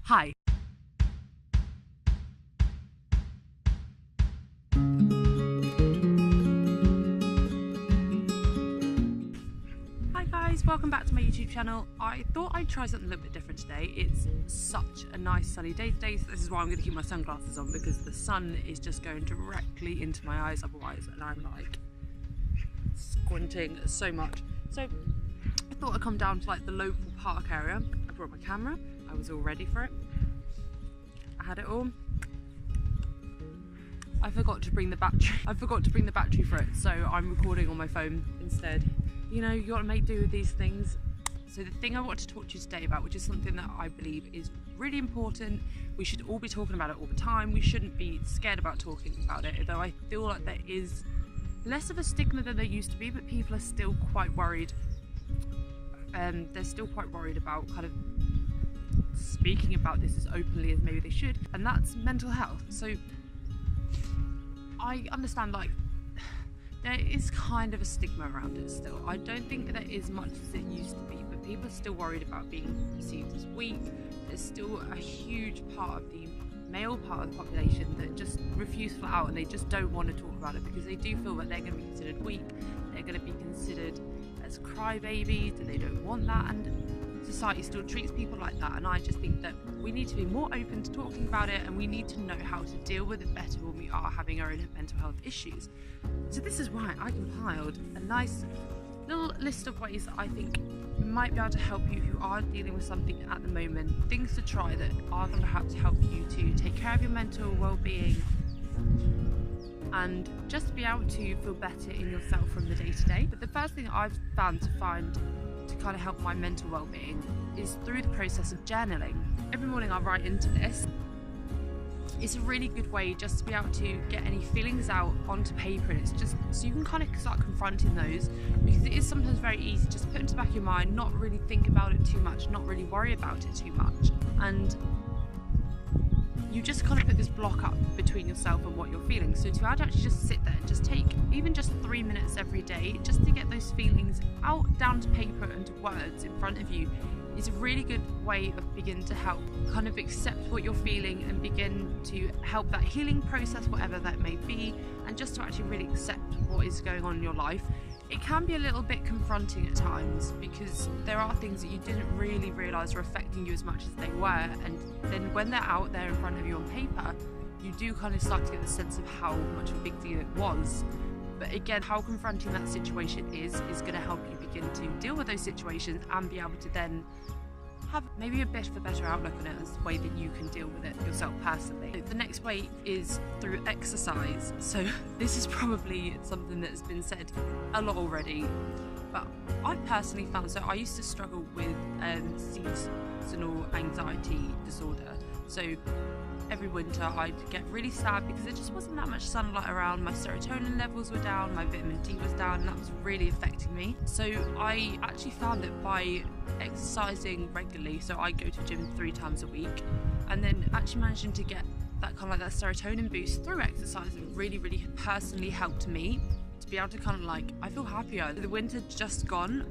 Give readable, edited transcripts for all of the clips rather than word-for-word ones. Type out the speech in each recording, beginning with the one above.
Hi. Hi guys, welcome back to my YouTube channel. I thought I'd try something a little bit different today. It's such a nice sunny day today, so this is why I'm going to keep my sunglasses on, because the sun is just going directly into my eyes otherwise, and I'm like squinting so much. So I thought I'd come down to like the local park area. I brought my camera, I was all ready for it. I had it all. I forgot to bring the battery for it, so I'm recording on my phone instead. You know, you gotta make do with these things. So the thing I want to talk to you today about, which is something that I believe is really important, we should all be talking about it all the time. We shouldn't be scared about talking about it, though I feel like there is less of a stigma than there used to be, but people are still quite worried. They're still quite worried about kind of speaking about this as openly as maybe they should, and that's mental health. So I understand, like, there is kind of a stigma around it still. I don't think there is much as it used to be, but people are still worried about being perceived as weak. There's still a huge part of the male part of the population that just refuse flat out, and they just don't want to talk about it because they do feel that they're going to be considered weak, they're going to be considered as crybabies, and they don't want that, and society still treats people like that. And I just think that we need to be more open to talking about it, and we need to know how to deal with it better when we are having our own mental health issues. So this is why I compiled a nice little list of ways that I think might be able to help you if you are dealing with something at the moment, things to try that are going to perhaps help you to take care of your mental well-being and just be able to feel better in yourself from the day to day. But the first thing I've found to kind of help my mental well-being is through the process of journaling. Every morning I write into this. It's a really good way just to be able to get any feelings out onto paper, and it's just so you can kind of start confronting those, because it is sometimes very easy just to put into the back of your mind, not really think about it too much, not really worry about it too much, and you just kind of put this block up between yourself and what you're feeling. So to actually just sit there and just take even just 3 minutes every day just to get those feelings out down to paper and to words in front of you is a really good way of beginning to help kind of accept what you're feeling and begin to help that healing process, whatever that may be, and just to actually really accept what is going on in your life. It can be a little bit confronting at times because there are things that you didn't really realise were affecting you as much as they were, and then when they're out there in front of you on paper, you do kind of start to get the sense of how much of a big deal it was. But again, how confronting that situation is going to help you begin to deal with those situations and be able to then have maybe a bit of a better outlook on it as the way that you can deal with it yourself personally. The next way is through exercise. So this is probably something that has been said a lot already, but I've personally found, so I used to struggle with seasonal anxiety disorder. So every winter I'd get really sad because there just wasn't that much sunlight around, my serotonin levels were down, my vitamin D was down, and that was really affecting me. So I actually found that by exercising regularly, so I go to the gym 3 times a week, and then actually managing to get that kind of like that serotonin boost through exercising really personally helped me to be able to kind of like, I feel happier. The winter just gone,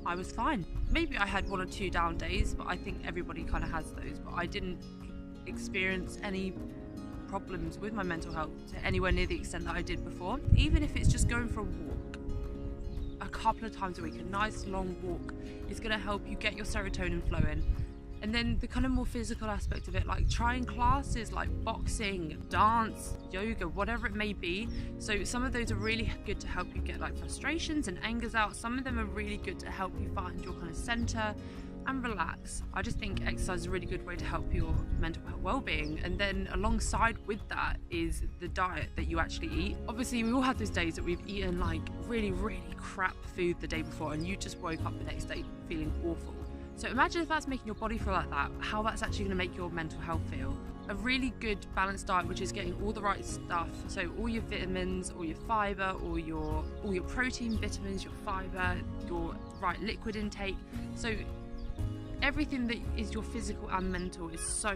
I was fine. Maybe I had 1 or 2 down days, but I think everybody kind of has those, but I didn't experience any problems with my mental health to anywhere near the extent that I did before. Even if it's just going for a walk a couple of times a week, a nice long walk is going to help you get your serotonin flowing. And then the kind of more physical aspect of it, like trying classes like boxing, dance, yoga, whatever it may be. So some of those are really good to help you get like frustrations and angers out. Some of them are really good to help you find your kind of center and relax. I just think exercise is a really good way to help your mental health well-being. And then alongside with that is the diet that you actually eat. Obviously we all have those days that we've eaten like really crap food the day before, and you just woke up the next day feeling awful. So imagine if that's making your body feel like that, how that's actually going to make your mental health feel. A really good balanced diet, which is getting all the right stuff, so all your vitamins, all your fibre, all your protein, vitamins, your fibre, your right liquid intake. So everything that is your physical and mental is so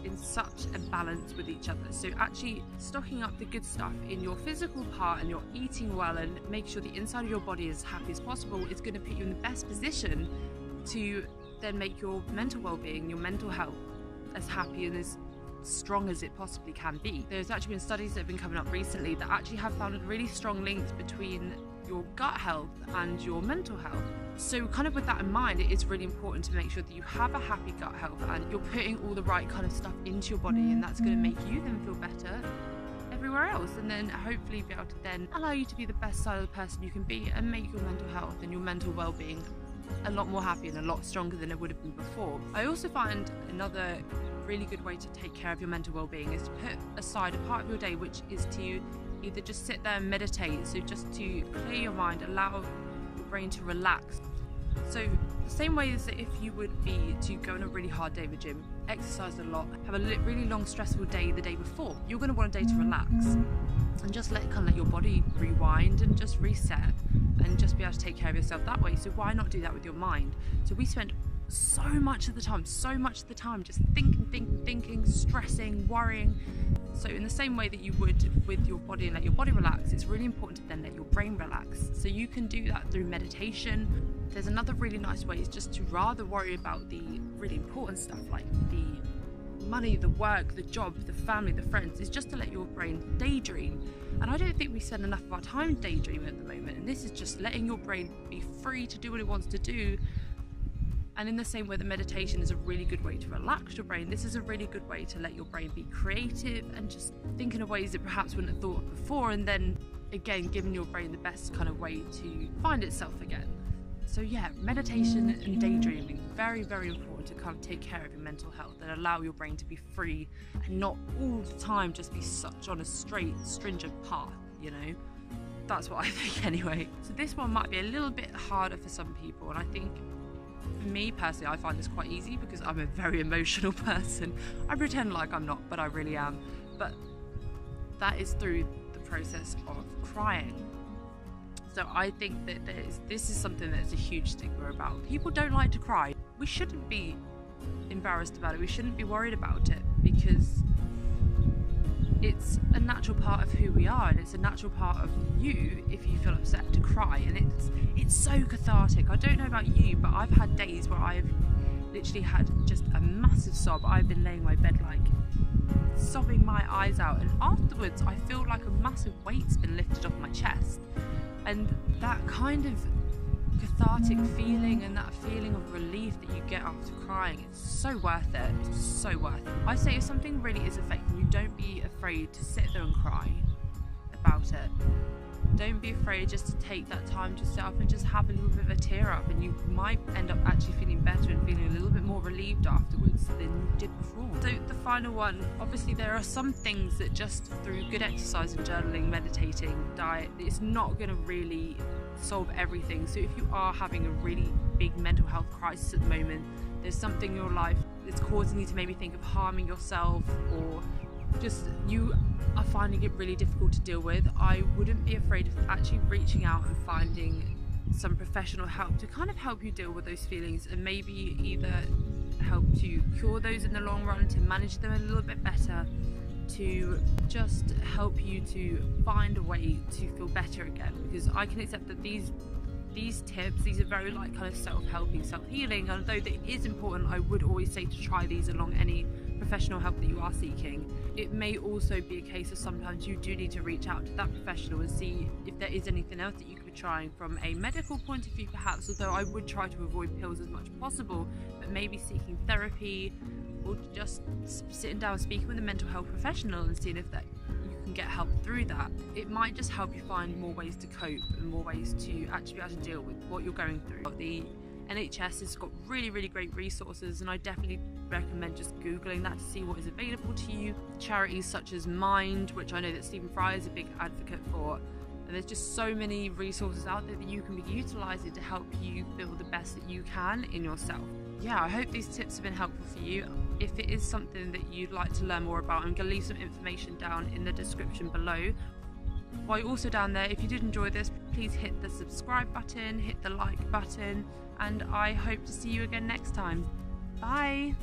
in such a balance with each other. So actually stocking up the good stuff in your physical part and you're eating well and make sure the inside of your body is as happy as possible is going to put you in the best position to then make your mental well-being, your mental health as happy and as strong as it possibly can be. There's actually been studies that have been coming up recently that actually have found a really strong link between your gut health and your mental health. So kind of with that in mind, it is really important to make sure that you have a happy gut health and you're putting all the right kind of stuff into your body, and that's going to make you then feel better everywhere else, and then hopefully be able to then allow you to be the best side of the person you can be and make your mental health and your mental well-being a lot more happy and a lot stronger than it would have been before. I also find another really good way to take care of your mental well-being is to put aside a part of your day which is to either just sit there and meditate, so just to clear your mind, allow your brain to relax. So the same way as that if you would be to go on a really hard day at the gym, exercise a lot, have a really long stressful day the day before, you're going to want a day to relax and just let your body rewind and just reset and just be able to take care of yourself that way. So why not do that with your mind? So we spend so much of the time just thinking, stressing, worrying. So in the same way that you would with your body and let your body relax, it's really important to then let your brain relax. So you can do that through meditation. There's another really nice way is just to rather worry about the really important stuff like the money, the work, the job, the family, the friends, is just to let your brain daydream. And I don't think we spend enough of our time daydreaming at the moment, and this is just letting your brain be free to do what it wants to do. And in the same way that meditation is a really good way to relax your brain, this is a really good way to let your brain be creative and just thinking of ways that perhaps wouldn't have thought of before, and then again giving your brain the best kind of way to find itself again. So yeah, meditation and daydreaming, very, very important to kind of take care of your mental health and allow your brain to be free and not all the time just be such on a straight, stringent path, you know? That's what I think anyway. So this one might be a little bit harder for some people, and I think for me personally, I find this quite easy because I'm a very emotional person. I pretend like I'm not, but I really am. But that is through the process of crying. So I think that this is something that's a huge stigma about. People don't like to cry. We shouldn't be embarrassed about it. We shouldn't be worried about it because it's a natural part of who we are, and it's a natural part of you if you feel upset to cry, and it's so cathartic. I don't know about you, but I've had days where I've literally had just a massive sob. I've been laying in my bed like sobbing my eyes out, and afterwards I feel like a massive weight's been lifted off my chest, and that kind of cathartic feeling and that feeling of relief that you get after crying, it's so worth it. It's so worth it. I say if something really is affecting you, don't be afraid to sit there and cry about it. Don't be afraid just to take that time to sit up and just have a little bit of a tear up, and you might end up actually feeling better and feeling a little bit more relieved afterwards than you did before. So the final one, obviously there are some things that just through good exercise and journaling, meditating, diet, it's not going to really solve everything. So if you are having a really big mental health crisis at the moment, there's something in your life that's causing you to maybe think of harming yourself, or just you are finding it really difficult to deal with, I wouldn't be afraid of actually reaching out and finding some professional help to kind of help you deal with those feelings, and maybe either help to cure those in the long run, to manage them a little bit better, to just help you to find a way to feel better again. Because I can accept that these tips, these are very like kind of self-helping, self-healing, and although it is important, I would always say to try these along any professional help that you are seeking. It may also be a case of sometimes you do need to reach out to that professional and see if there is anything else that you could be trying from a medical point of view perhaps, although I would try to avoid pills as much as possible, but maybe seeking therapy or just sitting down speaking with a mental health professional and seeing if that you can get help through that. It might just help you find more ways to cope and more ways to actually be able to deal with what you're going through. The NHS has got really, really great resources, and I definitely recommend just Googling that to see what is available to you. Charities such as Mind, which I know that Stephen Fry is a big advocate for, and there's just so many resources out there that you can be utilising to help you feel the best that you can in yourself. Yeah, I hope these tips have been helpful for you. If it is something that you'd like to learn more about, I'm going to leave some information down in the description below. While you're also down there, if you did enjoy this, please hit the subscribe button, hit the like button, and I hope to see you again next time. Bye!